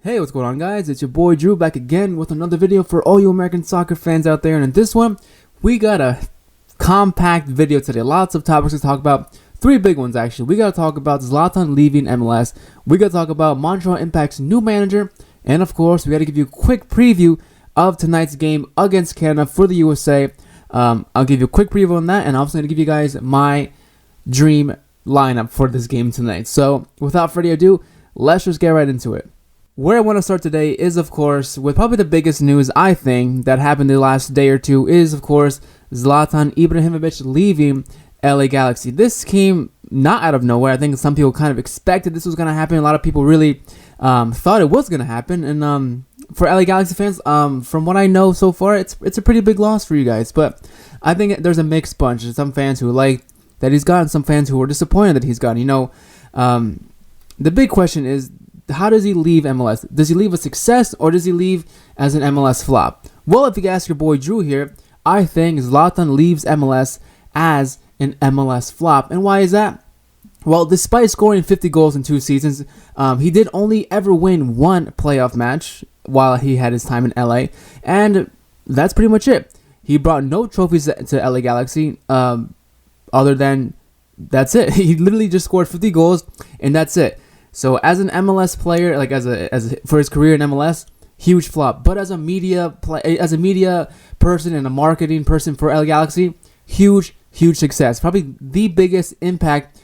Hey, what's going on, guys? It's your boy Drew back again with another video for all you American soccer fans out there. And in this one, we got a compact video today. Lots of topics to talk about. Three big ones, actually. We got to talk about Zlatan leaving MLS. We got to talk about Montreal Impact's new manager. And, of course, we got to give you a quick preview of tonight's game against Canada for the USA. I'll give you a quick preview on that. And I'm also going to give you guys my dream lineup for this game tonight. So, without further ado, let's just get right into it. Where I want to start today is, of course, with probably the biggest news, I think, that happened the last day or two is, of course, Zlatan Ibrahimovic leaving LA Galaxy. This came not out of nowhere. I think some people kind of expected this was going to happen. A lot of people really thought it was going to happen. And for LA Galaxy fans, from what I know so far, it's a pretty big loss for you guys. But I think there's a mixed bunch. There's some fans who like that he's gone, some fans who are disappointed that he's gone. You know, the big question is, how does he leave MLS? Does he leave a success or does he leave as an MLS flop? Well, if you ask your boy Drew here, I think Zlatan leaves MLS as an MLS flop. And why is that? Well, despite scoring 50 goals in 2 seasons, he did only ever win one playoff match while he had his time in LA. And that's pretty much it. He brought no trophies to LA Galaxy other than that's it. He literally just scored 50 goals and that's it. So as an MLS player, like for his career in MLS, huge flop. But as a media person and a marketing person for LA Galaxy, huge success. Probably the biggest impact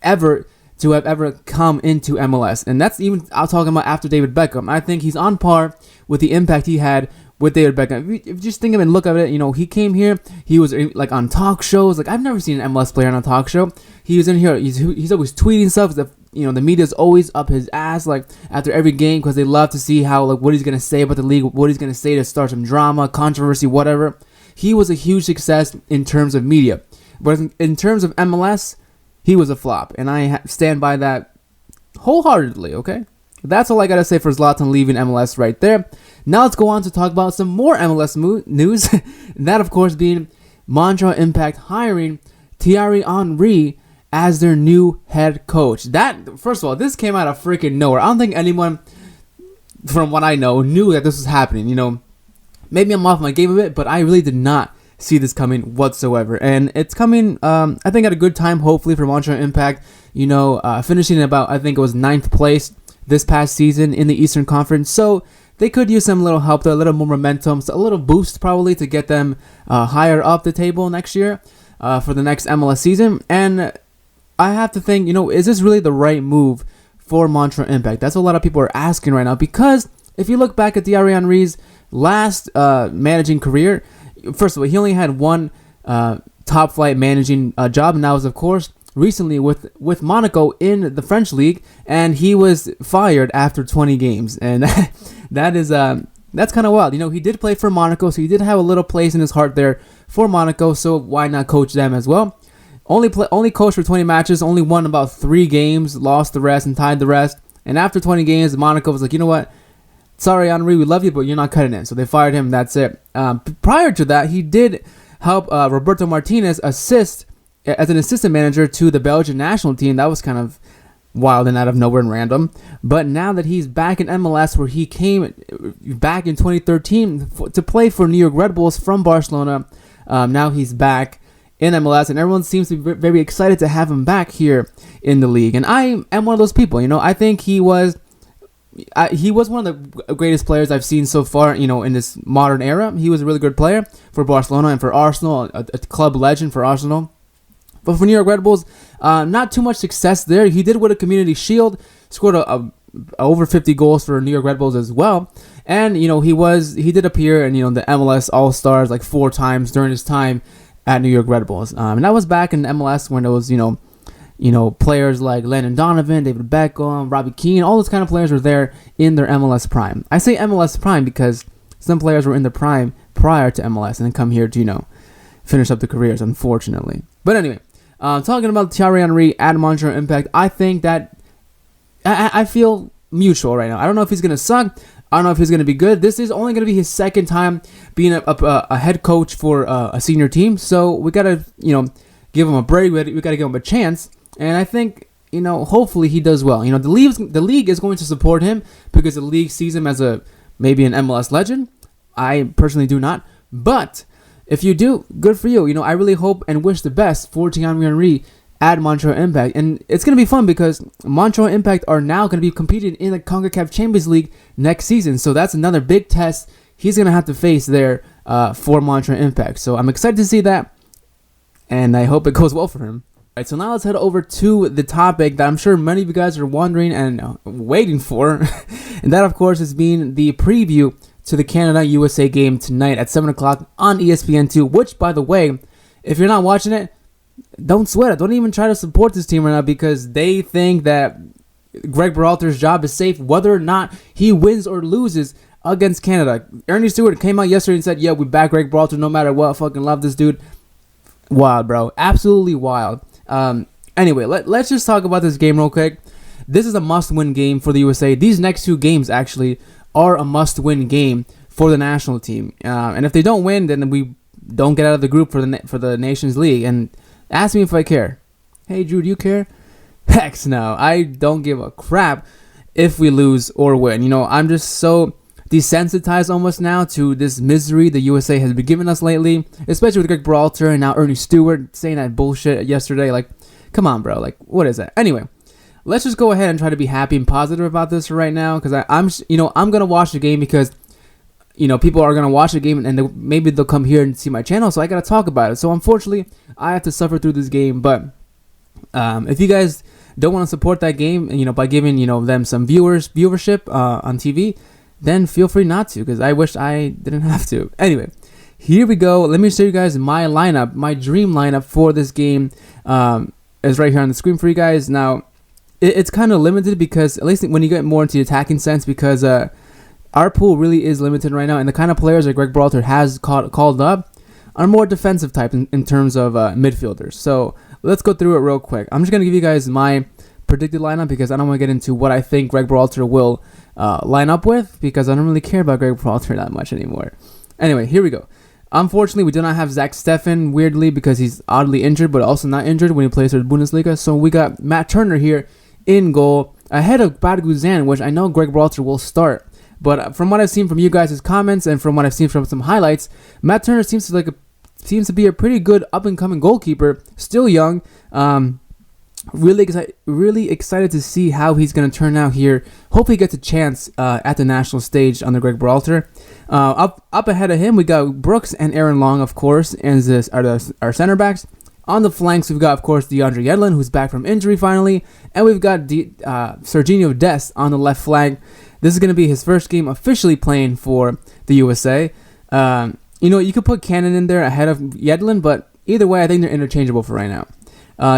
ever to have ever come into MLS. And that's even, I'm talking about after David Beckham. I think he's on par with the impact he had with David Beckham. If you just think of it and look at it, you know, he came here, he was like on talk shows. Like, I've never seen an MLS player on a talk show. He was in here, he's always tweeting stuff. You know, the media's always up his ass, like, after every game, because they love to see how, like, what he's going to say about the league, what he's going to say to start some drama, controversy, whatever. He was a huge success in terms of media. But in terms of MLS, he was a flop. And I stand by that wholeheartedly, okay? That's all I got to say for Zlatan leaving MLS right there. Now let's go on to talk about some more MLS news. And that, of course, being Montreal Impact hiring Thierry as their new head coach. That, first of all, this came out of freaking nowhere. I don't think anyone, from what I know, knew that this was happening. You know, maybe I'm off my game a bit, but I really did not see this coming whatsoever. And it's coming, I think, at a good time, hopefully, for Montreal Impact. You know, finishing about, I think it was 9th place this past season in the Eastern Conference. So they could use some little help, a little more momentum, so a little boost probably to get them higher up the table next year for the next MLS season. And I have to think, you know, is this really the right move for Montreal Impact? That's what a lot of people are asking right now, because if you look back at Thierry Henry's last managing career, first of all, he only had one top flight managing job, and that was, of course, recently with Monaco in the French league, and he was fired after 20 games, and that's kind of wild. You know, he did play for Monaco, so he did have a little place in his heart there for Monaco, so why not coach them as well? Only coached for 20 matches, only won about 3 games, lost the rest, and tied the rest. And after 20 games, Monaco was like, you know what? Sorry, Henry, we love you, but you're not cutting it. So they fired him. That's it. Prior to that, he did help Roberto Martinez assist as an assistant manager to the Belgian national team. That was kind of wild and out of nowhere and random. But now that he's back in MLS, where he came back in 2013 to play for New York Red Bulls from Barcelona, now he's back in MLS, and everyone seems to be very excited to have him back here in the league. And I am one of those people. You know, I think he was one of the greatest players I've seen so far, you know, in this modern era. He was a really good player for Barcelona and for Arsenal, a club legend for Arsenal. But for New York Red Bulls, not too much success there. He did win a Community Shield, scored over 50 goals for New York Red Bulls as well. And, you know, he did appear in, you know, the MLS All-Stars like 4 times during his time at New York Red Bulls. And that was back in MLS when there was, you know, players like Landon Donovan, David Beckham, Robbie Keane, all those kind of players were there in their MLS prime. I say MLS prime because some players were in their prime prior to MLS and then come here to, you know, finish up their careers, unfortunately. But anyway, talking about Thierry Henry at Montreal Impact, I think that I feel mutual right now. I don't know if he's going to suck. I don't know if he's going to be good. This is only going to be his second time being a head coach for a senior team. So we got to, you know, give him a break. We got to give him a chance. And I think hopefully he does well. The league is going to support him because the league sees him as maybe an MLS legend. I personally do not, but if you do, good for you. I really hope and wish the best for Thierry Henry at Montreal Impact. And it's going to be fun because Montreal Impact are now going to be competing in the CONCACAF Champions League next season. So that's another big test he's going to have to face there for Montreal Impact. So I'm excited to see that, and I hope it goes well for him. All right, so now let's head over to the topic that I'm sure many of you guys are wondering and waiting for. And that, of course, is being the preview to the Canada-USA game tonight at 7 o'clock on ESPN2, which, by the way, if you're not watching it, don't sweat it. Don't even try to support this team right now because they think that Greg Berhalter's job is safe whether or not he wins or loses against Canada. Ernie Stewart came out yesterday and said, yeah, we back Greg Berhalter no matter what. Fucking love this dude. Wild, bro. Absolutely wild. Anyway, let's just talk about this game real quick. This is a must-win game for the USA. These next two games, actually, are a must-win game for the national team. And if they don't win, then we don't get out of the group for the Nations League. And ask me if I care. Hey, Drew, do you care? Heck no. I don't give a crap if we lose or win. I'm just so desensitized almost now to this misery the USA has been giving us lately, especially with Greg Berhalter and now Ernie Stewart saying that bullshit yesterday. Like, come on, bro. Like, what is that? Anyway, let's just go ahead and try to be happy and positive about this right now because I'm gonna watch the game because people are gonna watch the game and maybe they'll come here and see my channel, so I gotta talk about it. So unfortunately, I have to suffer through this game. But if you guys don't want to support that game, by giving them some viewership on TV, then feel free not to, because I wish I didn't have to. Anyway, here we go. Let me show you guys my lineup, my dream lineup for this game. Is right here on the screen for you guys. Now, it's kind of limited because, at least when you get more into the attacking sense, because our pool really is limited right now, and the kind of players that Greg Berhalter has called up are more defensive type in terms of midfielders. So let's go through it real quick. I'm just going to give you guys my predicted lineup because I don't want to get into what I think Greg Berhalter will line up with because I don't really care about Greg Berhalter that much anymore. Anyway, here we go. Unfortunately, we do not have Zach Steffen, weirdly, because he's oddly injured, but also not injured when he plays for the Bundesliga. So we got Matt Turner here in goal, ahead of Bad Guzan, which I know Greg Berhalter will start. But from what I've seen from you guys' comments and from what I've seen from some highlights, Matt Turner seems to be a pretty good up-and-coming goalkeeper, still young. Really excited to see how he's going to turn out here. Hopefully he gets a chance at the national stage under Greg Berhalter. Up ahead of him, we got Brooks and Aaron Long, of course, and this are our center backs. On the flanks, we've got, of course, DeAndre Yedlin, who's back from injury finally. And we've got Serginho Dest on the left flank. This is going to be his first game officially playing for the USA. You could put Cannon in there ahead of Yedlin, but either way, I think they're interchangeable for right now.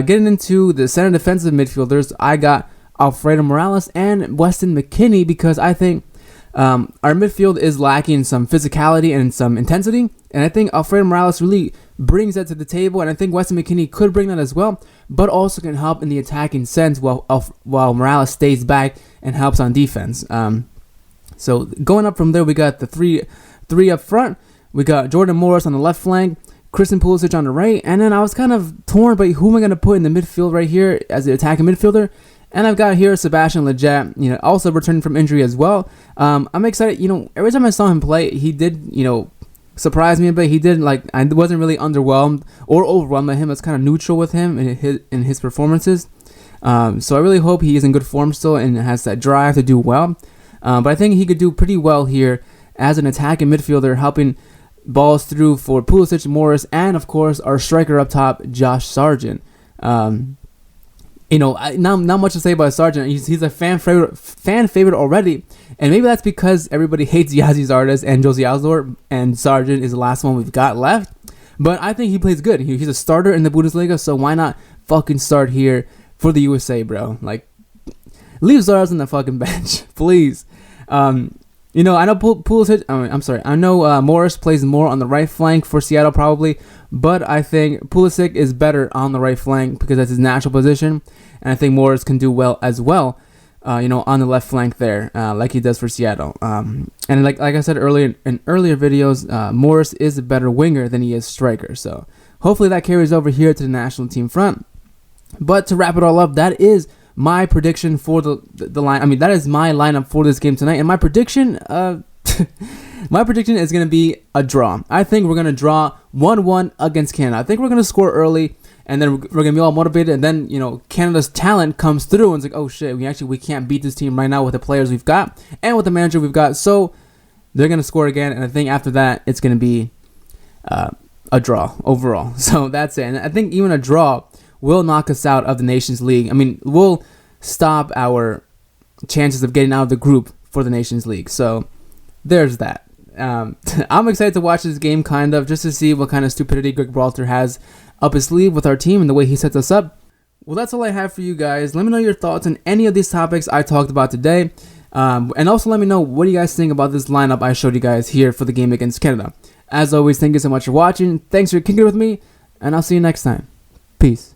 Getting into the center defensive midfielders, I got Alfredo Morales and Weston McKennie because I think our midfield is lacking some physicality and some intensity, and I think Alfredo Morales really brings that to the table, and I think Weston McKennie could bring that as well, but also can help in the attacking sense while Morales stays back and helps on defense. So going up from there, we got the three up front. We got Jordan Morris on the left flank, Christian Pulisic on the right, and then I was kind of torn by who am I going to put in the midfield right here as the attacking midfielder, and I've got here Sebastian Lletget, also returning from injury as well. I'm excited, every time I saw him play, he did, surprise me a bit. He did, I wasn't really underwhelmed or overwhelmed by him. I was kind of neutral with him in his performances. So I really hope he is in good form still and has that drive to do well. But I think he could do pretty well here as an attacking midfielder, helping balls through for Pulisic, Morris, and of course our striker up top, Josh Sargent. Not much to say about Sargent. He's a fan favorite already, and maybe that's because everybody hates Yazi Zardes and Josie Altidore, and Sargent is the last one we've got left. But I think he plays good. He's a starter in the Bundesliga, so why not fucking start here for the USA, bro? Leave Zardes on the fucking bench, please. I know Pulisic. I know Morris plays more on the right flank for Seattle probably, but I think Pulisic is better on the right flank because that's his natural position, and I think Morris can do well as well. On the left flank there, like he does for Seattle. And like I said earlier in earlier videos, Morris is a better winger than he is striker. So hopefully that carries over here to the national team front. But to wrap it all up, that is my prediction for the line. I mean, that is my lineup for this game tonight. And my prediction, my prediction is going to be a draw. I think we're going to draw 1-1 against Canada. I think we're going to score early, and then we're going to be all motivated. And then, Canada's talent comes through, and it's like, oh shit, we can't beat this team right now with the players we've got and with the manager we've got. So they're going to score again, and I think after that, it's going to be a draw overall. So that's it. And I think even a draw will knock us out of the Nations League. I mean, we'll stop our chances of getting out of the group for the Nations League. So there's that. I'm excited to watch this game, kind of, just to see what kind of stupidity Greg Berhalter has up his sleeve with our team and the way he sets us up. Well, that's all I have for you guys. Let me know your thoughts on any of these topics I talked about today. And also let me know what do you guys think about this lineup I showed you guys here for the game against Canada. As always, thank you so much for watching. Thanks for kicking it with me, and I'll see you next time. Peace.